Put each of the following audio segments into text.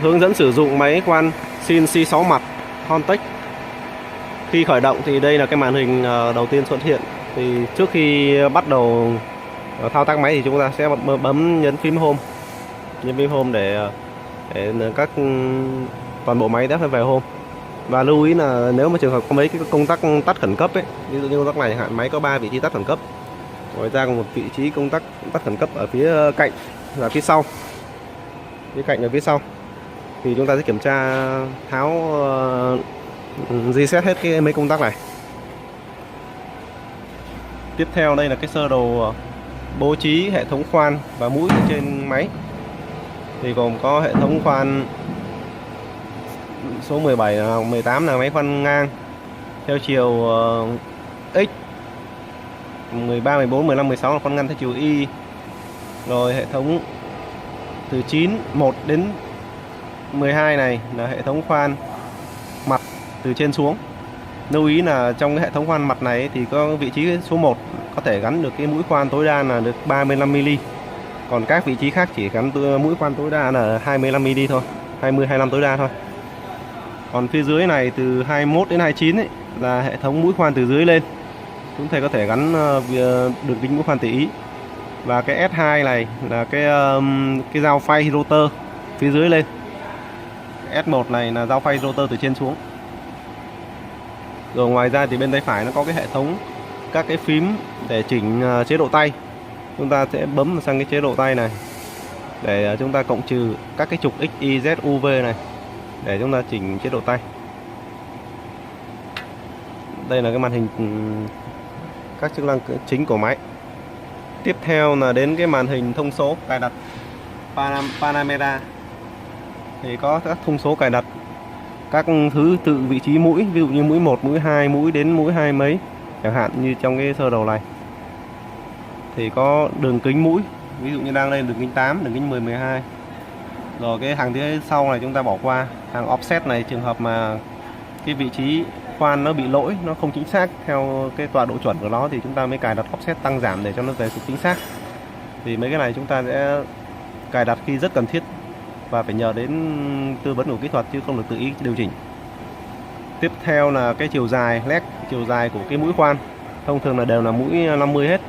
Hướng dẫn sử dụng máy khoan CNC 6 mặt Hontech. Khi khởi động thì đây là cái màn hình đầu tiên xuất hiện. Thì trước khi bắt đầu thao tác máy thì chúng ta sẽ bấm nhấn phím home. Nhấn phím home để các toàn bộ máy đã phải về home. Và lưu ý là nếu mà trường hợp có mấy cái công tắc tắt khẩn cấp ấy, ví dụ như công tắc này hạn máy có 3 vị trí tắt khẩn cấp. Ngoài ra còn một vị trí công tắc tắt khẩn cấp ở phía cạnh và phía sau. Phía cạnh và phía sau. Thì chúng ta sẽ kiểm tra tháo reset hết mấy công tắc này. Tiếp theo đây là cái sơ đồ bố trí hệ thống khoan và mũi trên máy. Thì gồm có hệ thống khoan số 17 là 18 là máy khoan ngang theo chiều X, 13, 14, 15, 16 là khoan ngắn theo chiều Y. Rồi hệ thống từ 1 đến 12 này là hệ thống khoan mặt từ trên xuống. Lưu ý là trong cái hệ thống khoan mặt này thì có vị trí số 1 có thể gắn được cái mũi khoan tối đa là được 35 mm. Còn các vị trí khác chỉ gắn mũi khoan tối đa là 25 mm thôi, 20 25 tối đa thôi. Còn phía dưới này từ 21 đến 29 ấy, là hệ thống mũi khoan từ dưới lên. Chúng ta có thể gắn đường kính mũi khoan tùy ý. Và cái S2 này là cái dao phay rotor phía dưới lên. S1 này là dao phay rotor từ trên xuống. Rồi ngoài ra thì bên tay phải nó có cái hệ thống các cái phím để chỉnh chế độ tay. Chúng ta sẽ bấm sang cái chế độ tay này để chúng ta cộng trừ các cái trục X, Y, Z, U, V này để chúng ta chỉnh chế độ tay. Đây là cái màn hình các chức năng chính của máy. Tiếp theo là đến cái màn hình thông số cài đặt Panamera. Thì có các thông số cài đặt các thứ tự vị trí mũi, ví dụ như mũi 1, mũi 2, mũi đến mũi 2 mấy, chẳng hạn như trong cái sơ đồ này. Thì có đường kính mũi, ví dụ như đang lên đường kính 8, đường kính 10, 12. Rồi cái hàng phía sau này chúng ta bỏ qua. Hàng offset này trường hợp mà cái vị trí khoan nó bị lỗi, nó không chính xác theo cái tọa độ chuẩn của nó thì chúng ta mới cài đặt offset tăng giảm để cho nó về sự chính xác. Thì mấy cái này chúng ta sẽ cài đặt khi rất cần thiết và phải nhờ đến tư vấn của kỹ thuật chứ không được tự ý điều chỉnh. Tiếp theo là cái chiều dài leg, chiều dài của cái mũi khoan thông thường là đều là mũi 50 hết.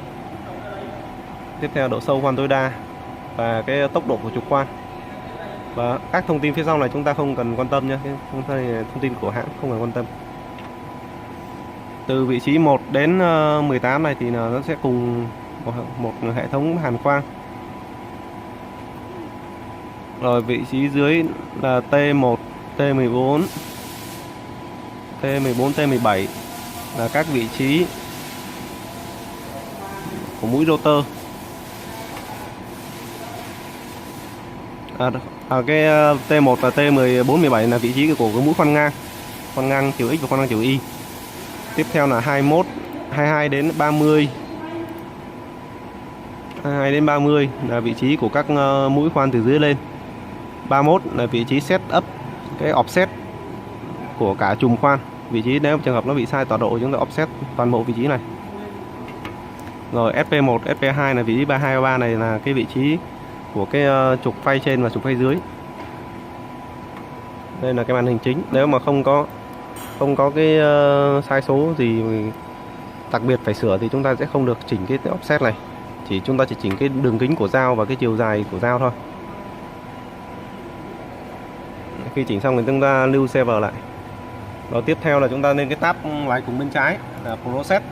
Tiếp theo độ sâu khoan tối đa và cái tốc độ của trục khoan. Và các thông tin phía sau này chúng ta không cần quan tâm nhé, thông tin của hãng không cần quan tâm. Từ vị trí 1 đến 18 này thì nó sẽ cùng một hệ thống hàn khoan. Rồi vị trí dưới là T1, T14, T14, T17 là các vị trí của mũi rotor. Cái T1 và T14, 17 là vị trí của cái mũi khoan ngang chiều X và khoan ngang chiều Y. Tiếp theo là 21, 22 đến 30. 22 đến 30 là vị trí của các mũi khoan từ dưới lên. 31 là vị trí set up cái offset của cả chùm khoan. Vị trí nếu trường hợp nó bị sai tọa độ chúng ta offset toàn bộ vị trí này. Rồi SP1, SP2 là vị trí 32, 33 này là cái vị trí của cái trục phay trên và trục phay dưới. Đây là cái màn hình chính. Nếu mà không có cái sai số gì đặc biệt phải sửa thì chúng ta sẽ không được chỉnh cái offset này. Chúng ta chỉ chỉnh cái đường kính của dao và cái chiều dài của dao thôi. Khi chỉnh xong thì chúng ta lưu save lại. Rồi tiếp theo là chúng ta lên cái tab ngoài cùng bên trái là Process,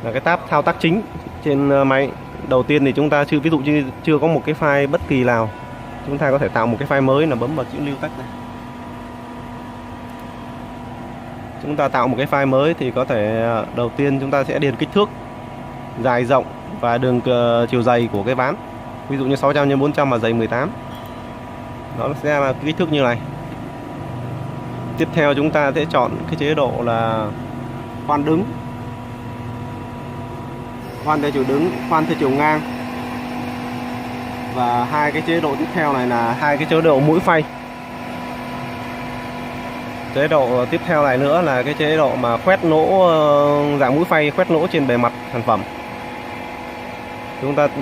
là cái tab thao tác chính trên máy. Đầu tiên thì chúng ta ví dụ như chưa có một cái file bất kỳ nào, chúng ta có thể tạo một cái file mới là bấm vào chữ lưu tách này. Chúng ta tạo một cái file mới thì có thể đầu tiên chúng ta sẽ điền kích thước, dài rộng và đường chiều dày của cái ván. Ví dụ như 600 x 400 mà dày 18. Nó sẽ là kích thước như này. Tiếp theo chúng ta sẽ chọn cái chế độ là khoan đứng, khoan theo chiều đứng, khoan theo chiều ngang. Và hai cái chế độ tiếp theo này là hai cái chế độ mũi phay. Chế độ tiếp theo này nữa là cái chế độ mà khoét lỗ, dạng mũi phay khoét lỗ trên bề mặt sản phẩm.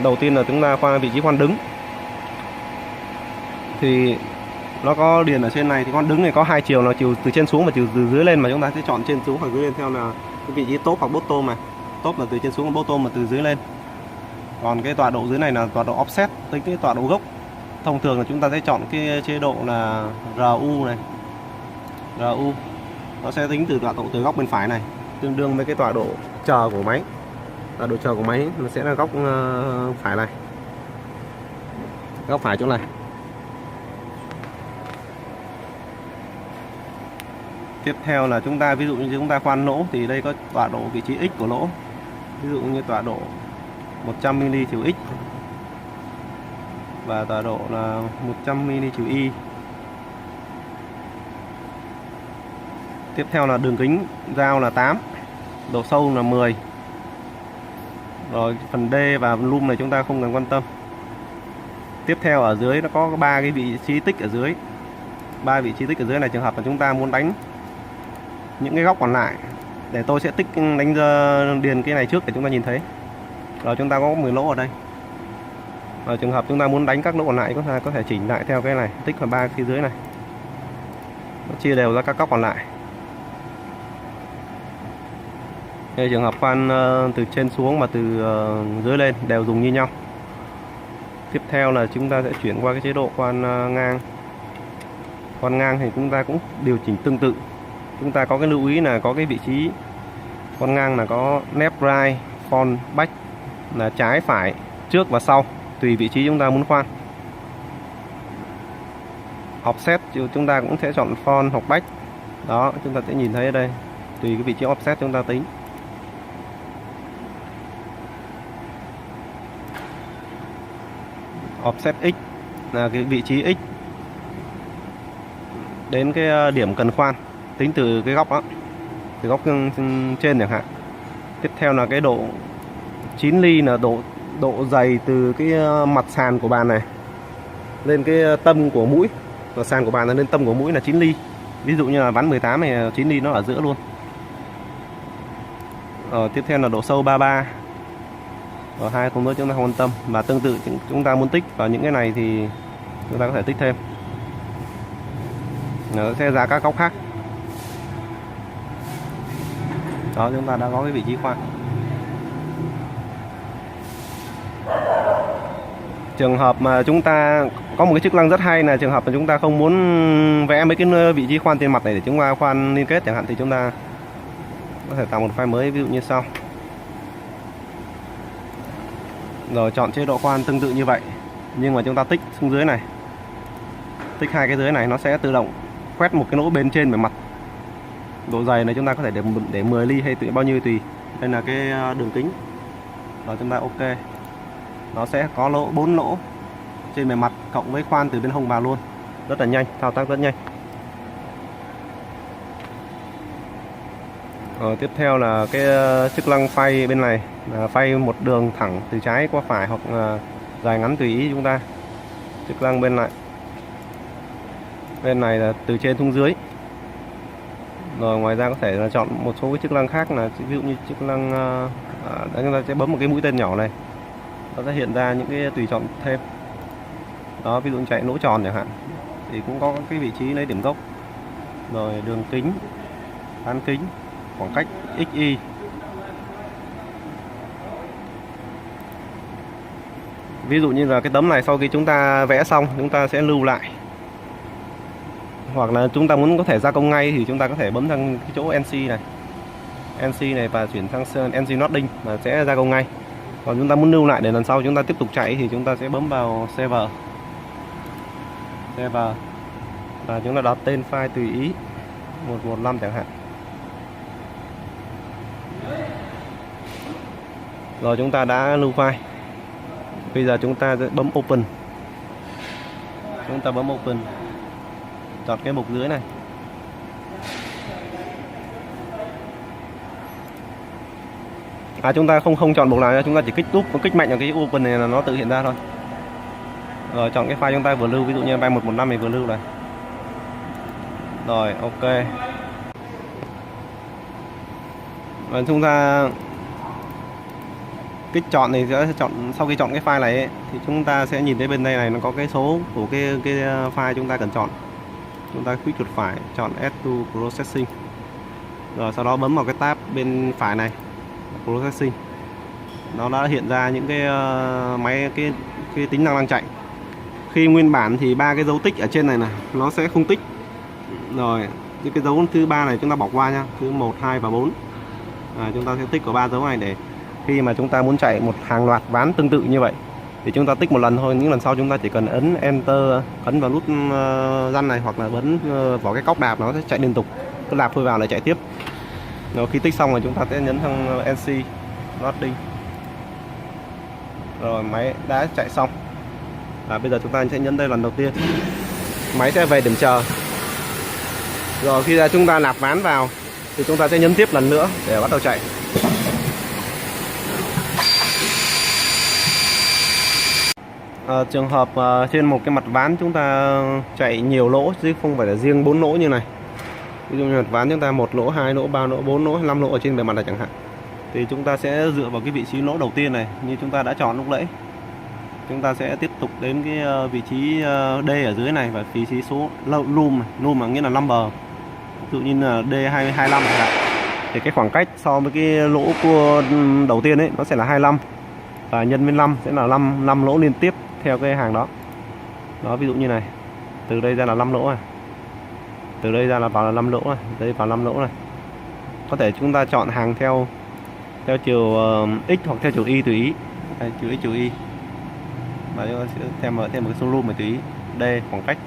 Đầu tiên là chúng ta khoan vị trí khoan đứng. Thì nó có điền ở trên này, thì con đứng này có hai chiều, là chiều từ trên xuống và chiều từ dưới lên, mà chúng ta sẽ chọn trên xuống hoặc dưới lên theo là cái vị trí top hoặc bottom mà. Top là từ trên xuống, bottom là từ dưới lên. Còn cái tọa độ dưới này là tọa độ offset, tính cái tọa độ gốc. Thông thường là chúng ta sẽ chọn cái chế độ là RU này. RU nó sẽ tính từ tọa độ từ góc bên phải này, tương đương với cái tọa độ chờ của máy. Tọa độ chờ của máy nó sẽ là góc phải này, góc phải chỗ này. Tiếp theo là chúng ta, ví dụ như chúng ta khoan lỗ thì đây có tọa độ vị trí X của lỗ. Ví dụ như tọa độ 100mm chiều X và tọa độ là 100mm chiều Y. Tiếp theo là đường kính dao là 8, độ sâu là 10. Rồi phần D và lum này chúng ta không cần quan tâm. Tiếp theo ở dưới nó có 3 cái vị trí tích ở dưới. 3 vị trí tích ở dưới này, trường hợp là chúng ta muốn đánh những cái góc còn lại, để tôi sẽ tích đánh điền cái này trước để chúng ta nhìn thấy. Rồi chúng ta có 10 lỗ ở đây. Rồi trường hợp chúng ta muốn đánh các lỗ còn lại, chúng ta có thể chỉnh lại theo cái này, tích vào 3 phía dưới này, nó chia đều ra các góc còn lại. Đây trường hợp khoan từ trên xuống và từ dưới lên đều dùng như nhau. Tiếp theo là chúng ta sẽ chuyển qua cái chế độ khoan ngang. Khoan ngang thì chúng ta cũng điều chỉnh tương tự. Chúng ta có cái lưu ý là có cái vị trí khoan ngang là có left right, front back, là trái phải, trước và sau, tùy vị trí chúng ta muốn khoan. Offset chúng ta cũng sẽ chọn front hoặc back. Đó, chúng ta sẽ nhìn thấy ở đây, tùy cái vị trí offset chúng ta tính. Offset X là cái vị trí X đến cái điểm cần khoan, tính từ cái góc đó, từ góc trên chẳng hạn. Tiếp theo là cái độ 9 ly là độ dày từ cái mặt sàn của bàn này lên cái tâm của mũi, và sàn của bàn là lên tâm của mũi là 9 ly. Ví dụ như là ván 18 này 9 ly nó ở giữa luôn. Tiếp theo là độ sâu 33. Rồi hai con nữa chúng ta không quan tâm, và tương tự chúng ta muốn tích vào những cái này thì chúng ta có thể tích thêm. Nó sẽ ra các góc khác. Đó, chúng ta đã có cái vị trí khoan. Trường hợp mà chúng ta có một cái chức năng rất hay là trường hợp mà chúng ta không muốn vẽ mấy cái vị trí khoan trên mặt này để chúng ta khoan liên kết chẳng hạn, thì chúng ta có thể tạo một file mới, ví dụ như sau. Rồi chọn chế độ khoan tương tự như vậy, nhưng mà chúng ta tích xuống dưới này, tích hai cái dưới này, nó sẽ tự động quét một cái lỗ bên trên bề mặt. Độ dày này chúng ta có thể để 10 ly hay bao nhiêu tùy. Đây là cái đường kính. Rồi chúng ta ok. Nó sẽ có 4 lỗ trên bề mặt cộng với khoan từ bên hông vào luôn. Rất là nhanh, thao tác rất nhanh. Tiếp theo là cái chức năng phay bên này, là phay một đường thẳng từ trái qua phải hoặc dài ngắn tùy ý chúng ta. Chức năng bên này là từ trên xuống dưới. Rồi ngoài ra có thể là chọn một số cái chức năng khác, là ví dụ như chức năng chúng ta sẽ bấm một cái mũi tên nhỏ này, nó sẽ hiện ra những cái tùy chọn thêm. Đó, ví dụ chạy lỗ tròn chẳng hạn thì cũng có cái vị trí lấy điểm gốc. Rồi đường kính, bán kính, khoảng cách XY. Ví dụ như là cái tấm này sau khi chúng ta vẽ xong, chúng ta sẽ lưu lại. Hoặc là chúng ta muốn có thể gia công ngay thì chúng ta có thể bấm sang cái chỗ NC này. NC này và chuyển sang NC Nodding là sẽ gia công ngay. Còn chúng ta muốn lưu lại để lần sau chúng ta tiếp tục chạy thì chúng ta sẽ bấm vào Save. Và chúng ta đặt tên file tùy ý, 115 chẳng hạn. Rồi chúng ta đã lưu file. Bây giờ chúng ta sẽ bấm Open. Chúng ta bấm Open, chọn cái mục dưới này. Chúng ta không chọn mục nào, chúng ta chỉ kích mạnh vào cái Open này là nó tự hiện ra thôi. Rồi chọn cái file chúng ta vừa lưu, ví dụ như file 115 này vừa lưu này. Rồi ok. Và chúng ta kích chọn thì sẽ chọn, sau khi chọn cái file này ấy, thì chúng ta sẽ nhìn thấy bên đây này nó có cái số của cái file chúng ta cần chọn. chúng ta click chuột phải chọn Add to Processing, rồi sau đó bấm vào cái tab bên phải này Processing. Nó đã hiện ra những cái máy cái tính năng đang chạy. Khi nguyên bản thì ba cái dấu tích ở trên này nó sẽ không tích. Rồi những cái dấu thứ ba này chúng ta bỏ qua nha, thứ 1, 2 và 4. Chúng ta sẽ tích vào ba dấu này để khi mà chúng ta muốn chạy một hàng loạt ván tương tự như vậy thì chúng ta tích một lần thôi, những lần sau chúng ta chỉ cần ấn Enter, ấn vào nút răn này hoặc là bấm vào cái cóc đạp, nó sẽ chạy liên tục, cứ đạp thôi vào lại chạy tiếp. Rồi khi tích xong rồi chúng ta sẽ nhấn thằng NC Loading. Rồi máy đã chạy xong. Bây giờ chúng ta sẽ nhấn đây lần đầu tiên, máy sẽ về điểm chờ. Rồi khi chúng ta nạp ván vào thì chúng ta sẽ nhấn tiếp lần nữa để bắt đầu chạy. Trường hợp trên một cái mặt ván chúng ta chạy nhiều lỗ chứ không phải là riêng 4 lỗ như này. Ví dụ như mặt ván chúng ta 1 lỗ, 2 lỗ, 3 lỗ, 4 lỗ, 5 lỗ ở trên bề mặt này chẳng hạn, thì chúng ta sẽ dựa vào cái vị trí lỗ đầu tiên này như chúng ta đã chọn lúc nãy. Chúng ta sẽ tiếp tục đến cái vị trí D ở dưới này và vị trí số loom là nghĩa là number. Ví dụ như là D25 chẳng hạn, thì cái khoảng cách so với cái lỗ cua đầu tiên ấy nó sẽ là 25 và nhân với 5 sẽ là 5 lỗ liên tiếp theo cái hàng đó. Đó, ví dụ như này, từ đây ra là 5 lỗ này, từ đây ra là vào là 5 lỗ này, đây vào 5 lỗ này. Có thể chúng ta chọn hàng theo chiều X hoặc theo chiều Y tùy ý. Đây, chiều X chiều Y. Và chúng ta sẽ thêm một cái số loom mà tùy ý. D khoảng cách